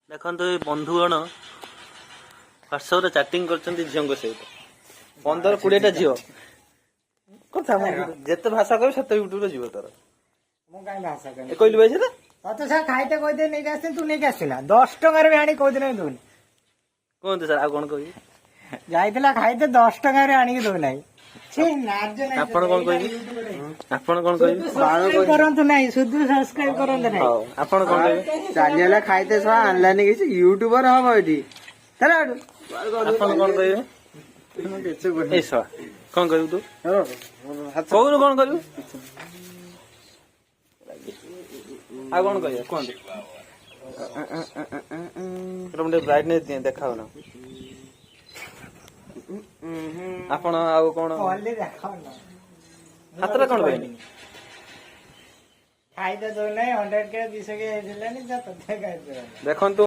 देखो बंधुगण ह्वाट्सअप रे चैटिंग करछन्ती झियो सहित 15-20 झियो कथा जेते भाषा कह सेते यूट्यूब रे जीव तोर मु काई भाषा कर कहलु भाई से तो सर खाइते कोई दिन नहीं आसे तू नहीं आसिला 10 टका रे आनी कोई दिन दोन कोन सर आ कोन कहि जाइतला खाइते 10 टका रे आनी के दो नाही छी नाज नाही आपण कोन कहि आपण कोन कहि करंतु नाही सुधु सब्सक्राइब करंतु नाही आपण कोन कहि चालियाला खाइते सो ऑनलाइन किसी यूट्यूबर हम एठी चला आपण कोन कहि ए सो कोन कहि तू कोन कोन कहि आ कोन कहि कोन रमडे ब्राइटनेस दिए देखाओ ना आपण आउ कोन ओनली देखाओ ना हातरा कोन बहिनी खाइते दो नाही 100 के 200 के हेलेनी जा तो देखाइ देखंतु